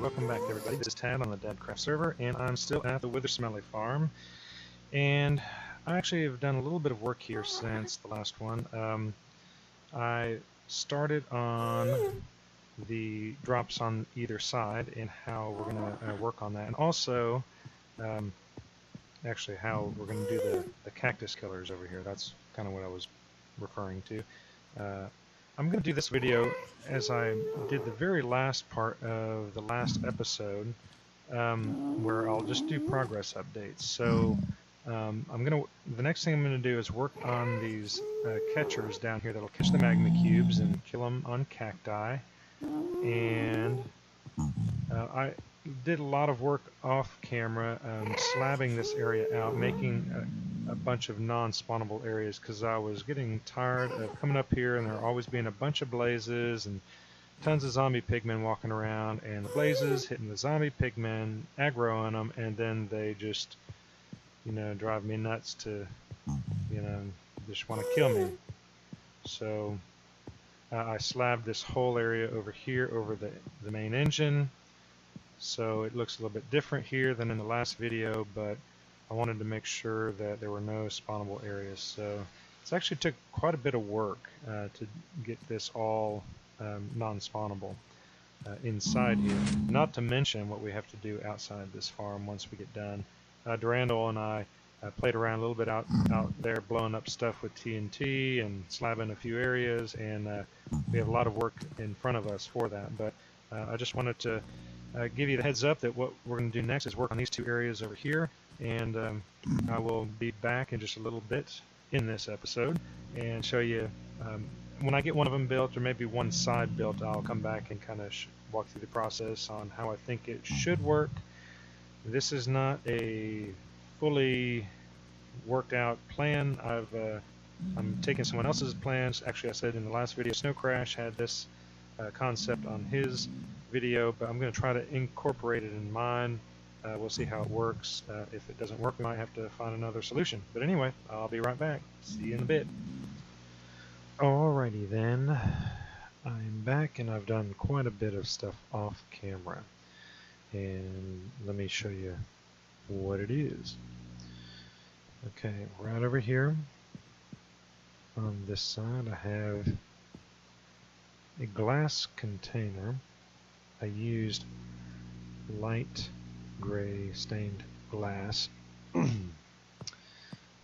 welcome back everybody. This is Tad on the Dadcraft server, and I'm still at the Smelly farm. And I actually have done a little bit of work here since the last one. I started on the drops on either side and how we're going to work on that, and also actually how we're going to do the cactus killers over here. That's kind of what I was referring to. I'm going to do this video as I did the very last part of the last episode, where I'll just do progress updates. So the next thing I'm going to do is work on these catchers down here that'll catch the magma cubes and kill them on cacti. And I did a lot of work off camera, slabbing this area out, making a bunch of non-spawnable areas, because I was getting tired of coming up here and there always being a bunch of blazes and tons of zombie pigmen walking around, and the blazes hitting the zombie pigmen, aggroing them, and then they just, drive me nuts to, just want to kill me. So I slabbed this whole area over here over the main engine, so it looks a little bit different here than in the last video, but I wanted to make sure that there were no spawnable areas. So this actually took quite a bit of work to get this all non-spawnable inside here, not to mention what we have to do outside this farm once we get done. Durandal and I played around a little bit out there, blowing up stuff with TNT and slabbing a few areas, and we have a lot of work in front of us for that. But I just wanted to give you the heads up that what we're going to do next is work on these two areas over here, and I will be back in just a little bit in this episode and show you when I get one of them built, or maybe one side built. I'll come back and kind of walk through the process on how I think it should work. This is not a fully worked out plan. I'm taking someone else's plans. Actually, I said in the last video, Snow Crash had this concept on his video, but I'm going to try to incorporate it in mine. We'll see how it works. If it doesn't work, we might have to find another solution. But anyway, I'll be right back. See you in a bit. Alrighty then, I'm back, and I've done quite a bit of stuff off camera. And let me show you what it is. Okay, right over here on this side I have a glass container. I used light gray stained glass. I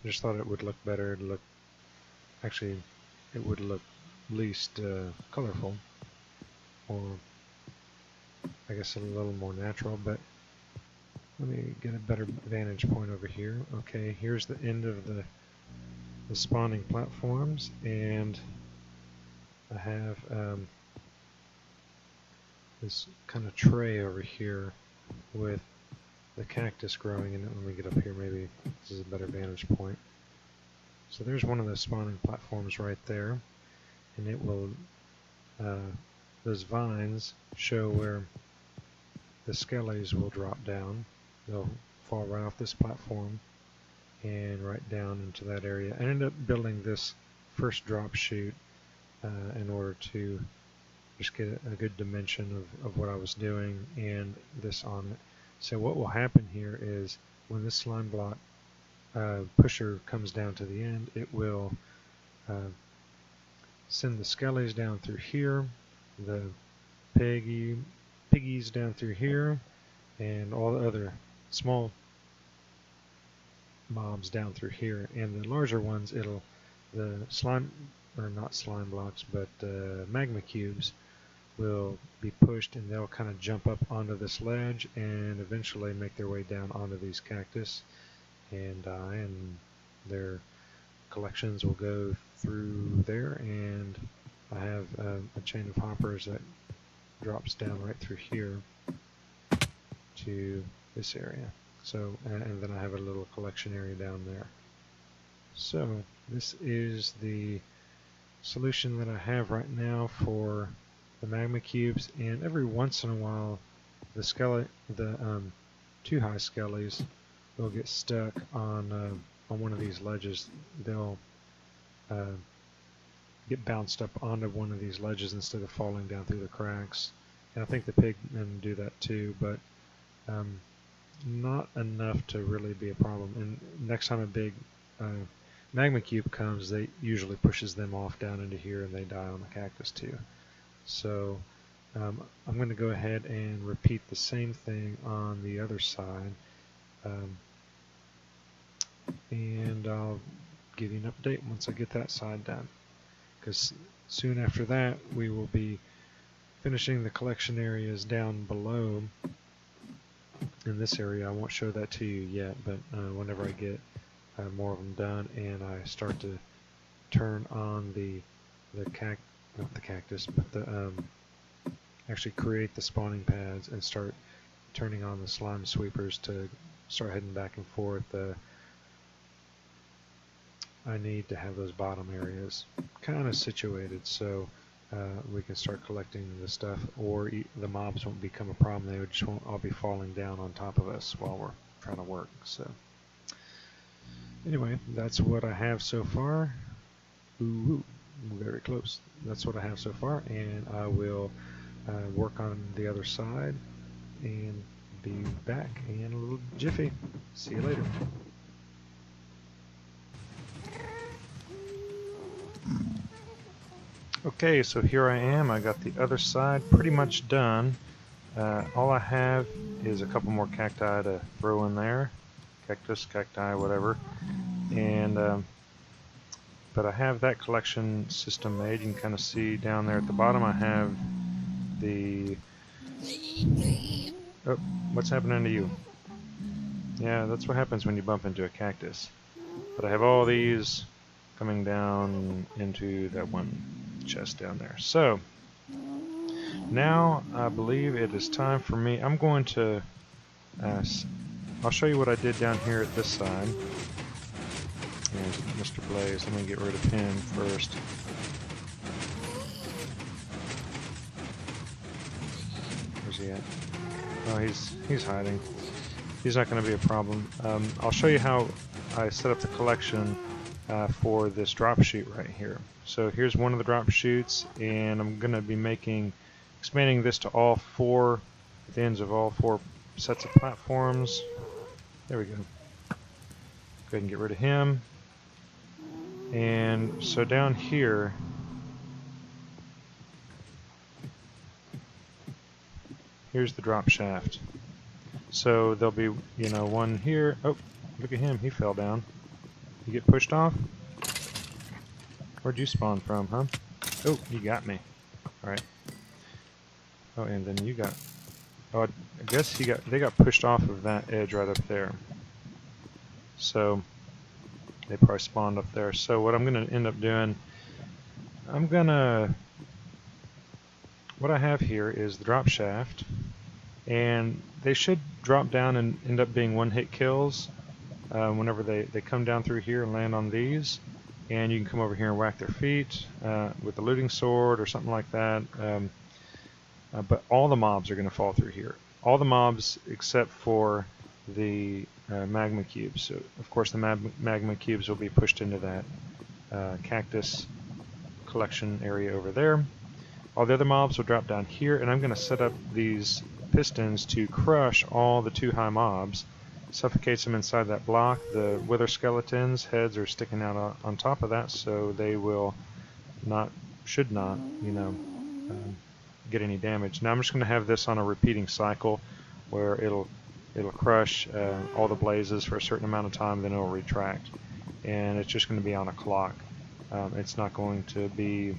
just thought it would look better. It would look least colorful, or I guess a little more natural, but let me get a better vantage point over here. Okay, here's the end of the spawning platforms, and I have this kind of tray over here with the cactus growing in it. Let me get up here, maybe this is a better vantage point. So there's one of the spawning platforms right there, and it will, those vines show where the skellies will drop down. They'll fall right off this platform and right down into that area. I ended up building this first drop chute in order to just get a good dimension of what I was doing and this on it. So what will happen here is when this slime block pusher comes down to the end, it will send the skellies down through here, the piggies down through here, and all the other small mobs down through here. And the larger ones, the slime, or not slime blocks, but magma cubes will be pushed, and they'll kind of jump up onto this ledge and eventually make their way down onto these cactus and die, and their collections will go through there. And I have a chain of hoppers that drops down right through here to this area. So, and then I have a little collection area down there. So this is the solution that I have right now for the magma cubes, and every once in a while the too high skellies will get stuck on one of these ledges. They'll get bounced up onto one of these ledges instead of falling down through the cracks, And I think the pigmen do that too, but not enough to really be a problem. And next time a big magma cube comes, they usually pushes them off down into here and they die on the cactus too. So I'm going to go ahead and repeat the same thing on the other side, and I'll give you an update once I get that side done, because soon after that we will be finishing the collection areas down below in this area. I won't show that to you yet, but whenever I get more of them done and I start to turn on not the cactus, but the actually create the spawning pads and start turning on the slime sweepers to start heading back and forth, I need to have those bottom areas kind of situated so we can start collecting the stuff, or the mobs won't become a problem. They just won't all be falling down on top of us while we're trying to work. So anyway, that's what I have so far. Ooh, very close. That's what I have so far, and I will work on the other side and be back in a little jiffy. See you later. Okay, so here I am. I got the other side pretty much done. All I have is a couple more cacti to throw in there. Cactus, cacti, whatever. And but I have that collection system made. You can kind of see down there at the bottom I have the... Oh, what's happening to you? Yeah, that's what happens when you bump into a cactus. But I have all these coming down into that one chest down there. So now I believe it is time for me. I'm going to I'll show you what I did down here at this side. There's Mr. Blaze. Let me get rid of him first. Where's he at? Oh, he's hiding. He's not going to be a problem. I'll show you how I set up the collection for this drop chute right here. So here's one of the drop chutes, and I'm going to be expanding this to all four, at the ends of all four sets of platforms. There we go. Go ahead and get rid of him. And so down here, here's the drop shaft. So there'll be, one here. Oh, look at him. He fell down. You get pushed off? Where'd you spawn from, huh? Oh, you got me. Alright. Oh, and then you got... Oh, I guess they got pushed off of that edge right up there. So they probably spawned up there. So what I'm going to end up doing, what I have here is the drop shaft, and they should drop down and end up being one-hit kills whenever they come down through here and land on these. And you can come over here and whack their feet with the looting sword or something like that. But all the mobs are going to fall through here. All the mobs except for the magma cubes. So, of course, the magma cubes will be pushed into that cactus collection area over there. All the other mobs will drop down here, and I'm going to set up these pistons to crush all the too high mobs. Suffocates them inside that block. The wither skeletons' heads are sticking out on top of that, so they should not, get any damage. Now I'm just going to have this on a repeating cycle where it'll crush all the blazes for a certain amount of time, then it'll retract, and it's just going to be on a clock. It's not going to be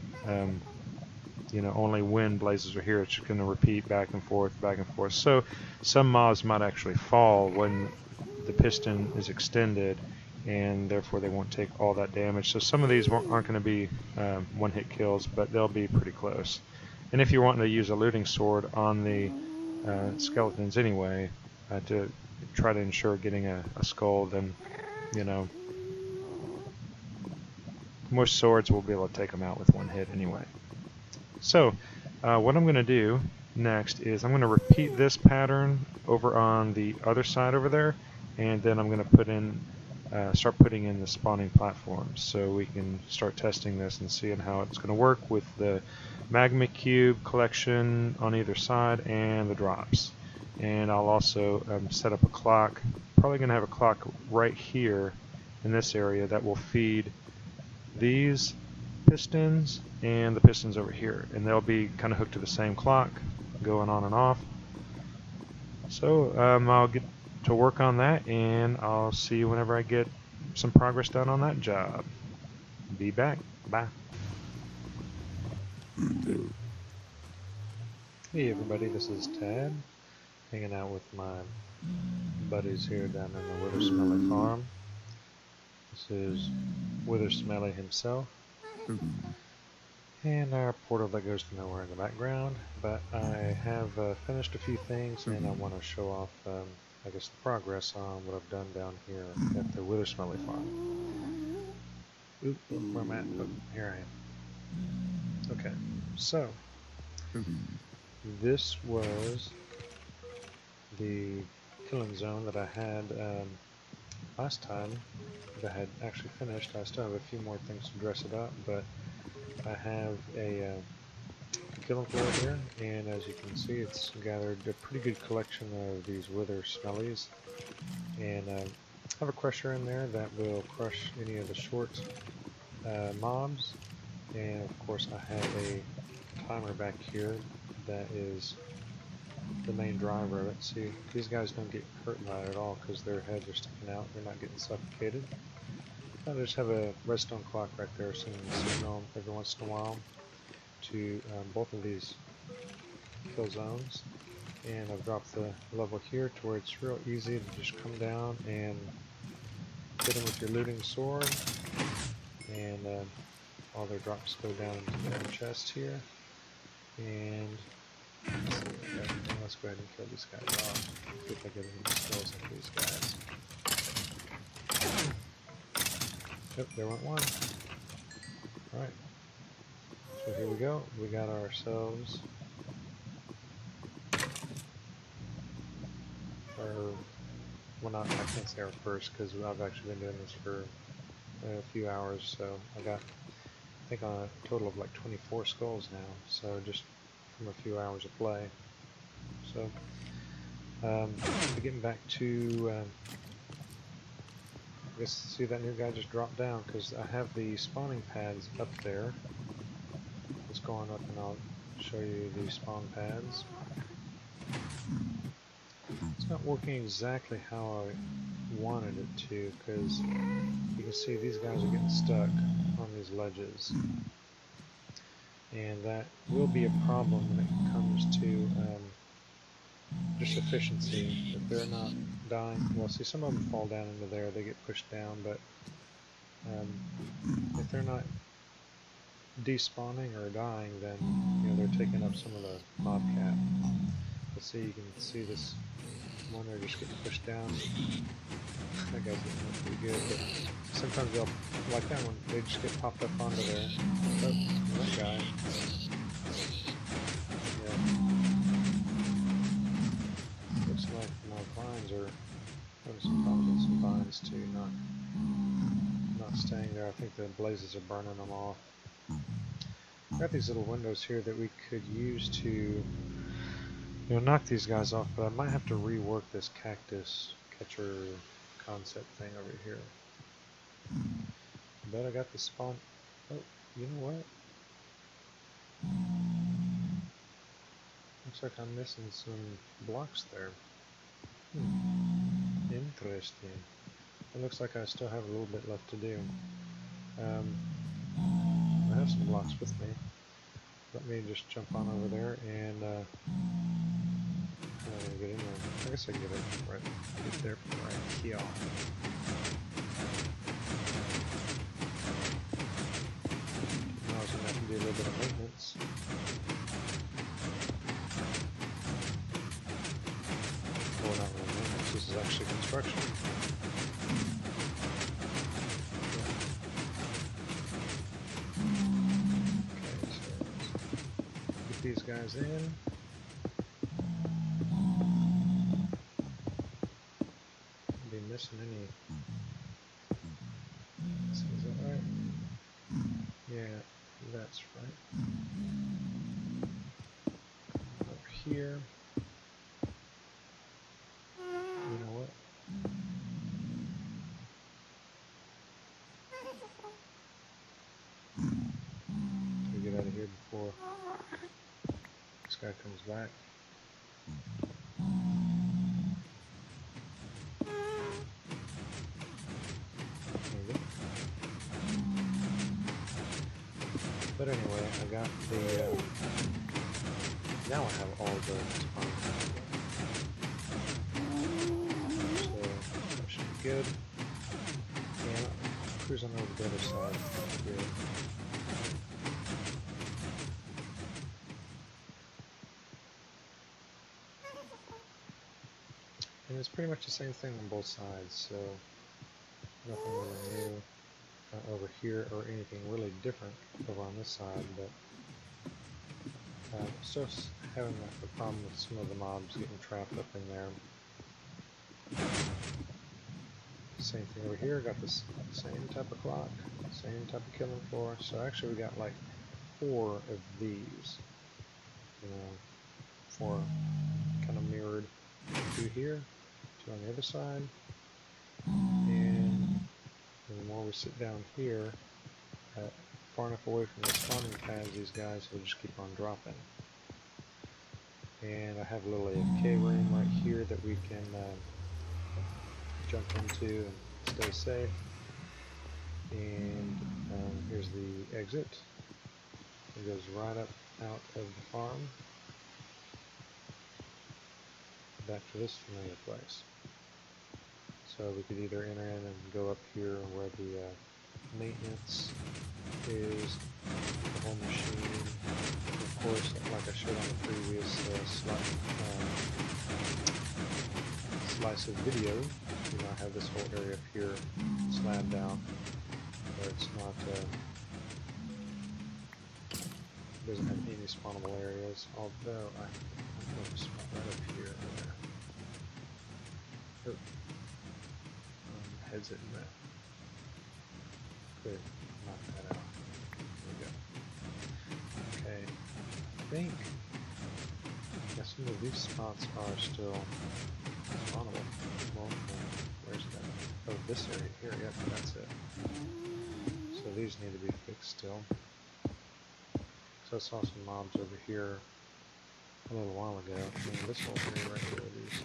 only when blazes are here. It's just going to repeat back and forth, back and forth. So some mobs might actually fall when the piston is extended, and therefore they won't take all that damage. So some of these aren't going to be one-hit kills, but they'll be pretty close. And if you're wanting to use a looting sword on the skeletons anyway, to try to ensure getting a skull, then, most swords will be able to take them out with one hit anyway. So what I'm going to do next is I'm going to repeat this pattern over on the other side over there, and then I'm going to start putting in the spawning platforms so we can start testing this and seeing how it's going to work with the magma cube collection on either side and the drops. And I'll also set up a clock. Probably going to have a clock right here in this area that will feed these pistons and the pistons over here, and they'll be kind of hooked to the same clock, going on and off. So I'll get to work on that, and I'll see you whenever I get some progress done on that job. Be back. Bye. Hey everybody, this is Tad, hanging out with my buddies here down in the Wither Smelly farm. This is Wither Smelly himself, and our portal that goes to nowhere in the background. But I have finished a few things, and I want to show off, I guess, the progress on what I've done down here at the Wither Smelly farm. Oop, where am I at? Oh, here I am. Okay, so this was the killing zone that I had last time that I had actually finished. I still have a few more things to dress it up, but I have a killing floor here, and as you can see, it's gathered a pretty good collection of these Wither Smellies, and I have a crusher in there that will crush any of the short mobs, and of course I have a timer back here that is the main driver of it. See, these guys don't get hurt by it at all because their heads are sticking out. They're not getting suffocated. I just have a redstone clock right there sending a signal every once in a while to both of these kill zones. And I've dropped the level here to where it's real easy to just come down and hit them with your looting sword. And all their drops go down into their chest here. And let's go ahead and kill these guys off. See if I get any skills into these guys. Yep, there went one. Alright. So here we go. We got ourselves our, well, not, I can't say our first because I've actually been doing this for a few hours, so I got, I think, on a total of like 24 skulls now, so just from a few hours of play. So, getting back to, I guess, see that new guy just dropped down because I have the spawning pads up there. Let's go on up and I'll show you the spawn pads. It's not working exactly how I wanted it to because you can see these guys are getting stuck on these ledges. And that will be a problem when it comes to just efficiency. If they're not dying, well, see, some of them fall down into there, they get pushed down, but if they're not despawning or dying, then they're taking up some of the mob cap. Let's see, you can see this one there just getting pushed down. That guy's getting pretty good, but sometimes they'll, like that one, they just get popped up onto there. Oh, that guy. Yeah. Looks like my vines are having some problems with some vines too, not staying there. I think the blazes are burning them off. Got these little windows here that we could use to knock these guys off, but I might have to rework this cactus catcher concept thing over here. But I got the spawn. Oh, you know what? Looks like I'm missing some blocks there. Interesting. It looks like I still have a little bit left to do. I have some blocks with me. Let me just jump on over there and get in there. I guess I can get it right there from right here. Now I was going to have to do a little bit of maintenance. Well, not really maintenance, this is actually construction. Okay, so get these guys in. Missing any. Is that right? Yeah, that's right. here. You know what? We get out of here before this guy comes back. There we go. But anyway, I got the, now I have all the spawn pads. So that should be good. Yeah, cruising over the other side. Good. And it's pretty much the same thing on both sides, so nothing really new over here or anything really different over on this side, but still having a problem with some of the mobs getting trapped up in there. Same thing over here, got this same type of clock, same type of killing floor, so actually we got like 4 of these, you know, 4 kind of mirrored, 2 here, 2 on the other side, and the more we sit down here, far enough away from the spawning pads, these guys will just keep on dropping. And I have a little AFK room right here that we can jump into and stay safe. And here's the exit. It goes right up out of the farm, back to this familiar place. So we could either enter in and go up here where the maintenance is, the whole machine. Of course, like I showed on the previous slice of video, you know, I have this whole area up here slabbed out where it's not, doesn't have any spawnable areas, although I'm going to spawn right up here and there. Oh. Heads it in there. Good. Knock that out. There we go. Okay. I think some of these spots are still spawnable. Well, where's that? Oh, this area here. Yep, that's it. So these need to be fixed still. So I saw some mobs over here a little while ago. And this whole area right here, these are.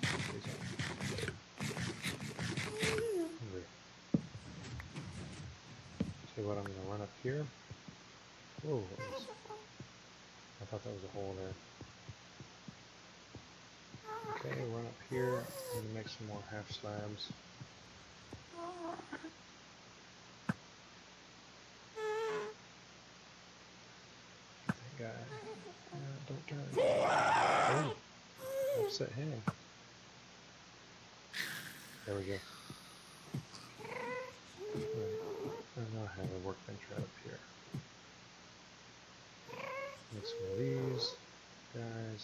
See what I'm going to run up here. Whoa, I thought that was a hole there. Okay, run up here and make some more half slabs. That guy. Don't turn. Oh, upset him. There we go. I now have a workbench right up here. Make some of these guys.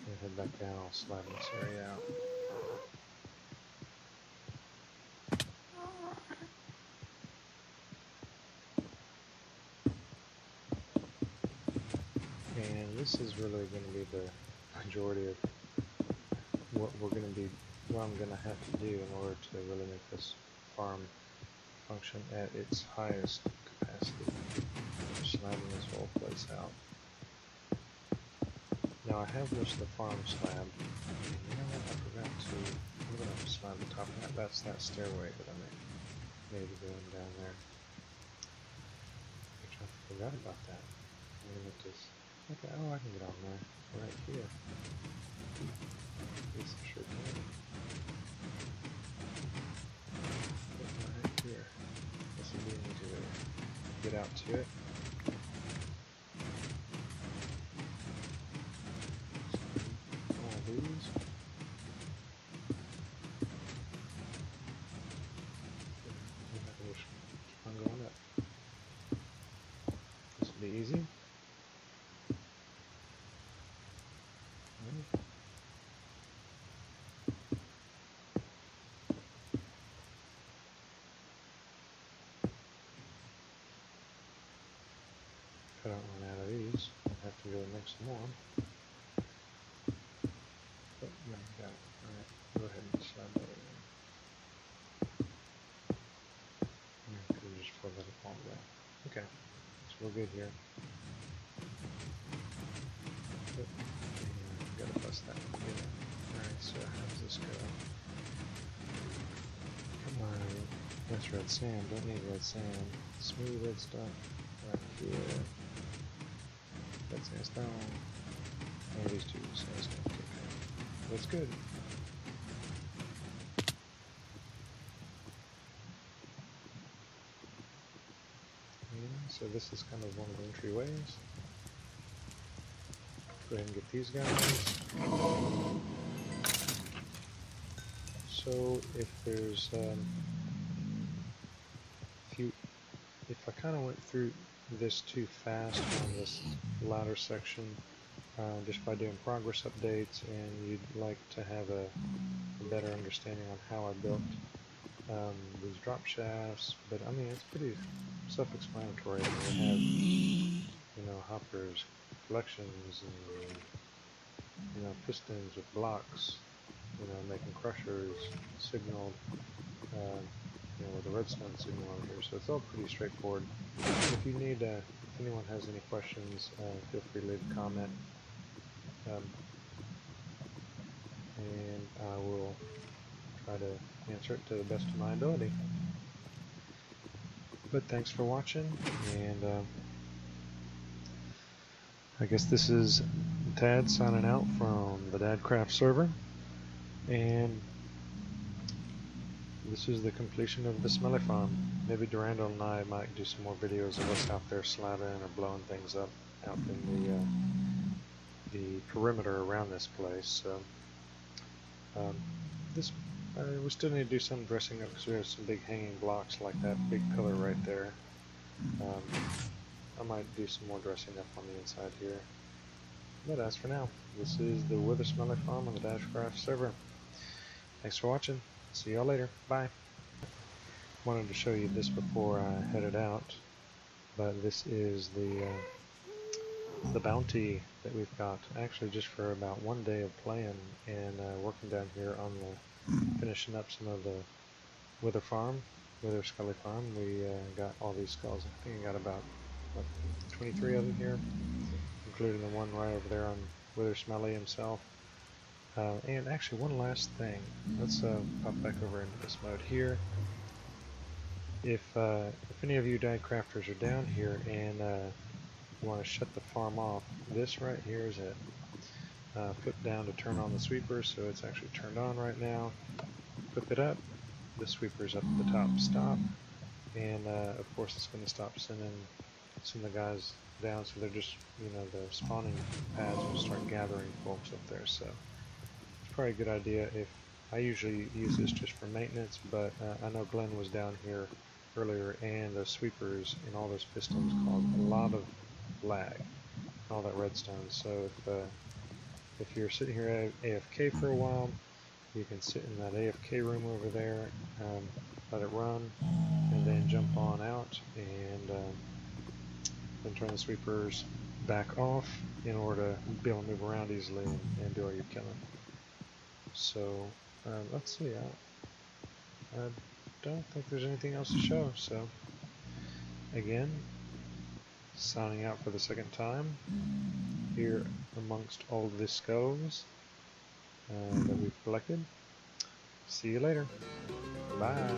And head back down, I'll slab this area out. And this is really going to be the majority of what I'm going to have to do in order to really make this farm function at its highest capacity. Just slabbing this whole place out. Now I have just the farm slab, and you know what, I forgot to, I'm going to have to slab the top of that. That's that stairway that I made going down there. Which I forgot about that. I'm going to make this, okay, oh I can get on there, right here. Yes, I sure can. Right here. This will be an easy way to get out to it. Easy. If I don't run out of these, I'll have have to go make some more. But no, got it. Alright, go ahead and slide that in. I could have just filled that up all the way. Okay, so we're good here. But, gotta bust that one. Alright, so how does this go? Come on, that's red sand. Don't need red sand. Smooth red stuff right here. Red sandstone. Oh, these two sandstone. Okay, that's good. So this is kind of one of the entryways. Go ahead and get these guys. So if there's if I kind of went through this too fast on this ladder section, just by doing progress updates, and you'd like to have a better understanding on how I built these drop shafts, but I mean it's pretty self-explanatory. We have, you know, hoppers, collections, and, you know, pistons with blocks, you know, making crushers, signaled, you know, with the redstone signal over here. So it's all pretty straightforward. If you need, if anyone has any questions, feel free to leave a comment, and I will try to answer it to the best of my ability. But thanks for watching, and I guess this is Tad signing out from the Dadcraft server, and this is the completion of the Smelly farm. Maybe Durandal and I might do some more videos of us out there slabbing or blowing things up out in the perimeter around this place. So we still need to do some dressing up because we have some big hanging blocks like that big pillar right there. I might do some more dressing up on the inside here. But as for now, this is the Wither Smelly farm on the Dadcraft server. Thanks for watching. See y'all later. Bye. Wanted to show you this before I headed out, but this is the bounty that we've got, actually just for about one day of playing and working down here on the finishing up some of the Wither Scully farm. We got all these skulls. I think I got about 23 of them here, including the one right over there on Wither Smelly himself. And actually, one last thing. Let's pop back over into this mode here. If any of you Dadcrafters are down here and you want to shut the farm off, this right here is it. Flip down to turn on the sweeper, so it's actually turned on right now. Flip it up, the sweeper's up at the top, stop, and of course it's going to stop sending the guys down, so they're just, you know, the spawning pads will start gathering folks up there. So it's probably a good idea. If I usually use this just for maintenance, but I know Glenn was down here earlier, and the sweepers and all those pistons caused a lot of lag, all that redstone. So if you're sitting here at AFK for a while, you can sit in that AFK room over there, let it run, and then jump on out and then turn the sweepers back off in order to be able to move around easily and do all your killing. So let's see, I don't think there's anything else to show. So again, signing out for the second time here amongst all of the skulls that we've collected. See you later. Bye.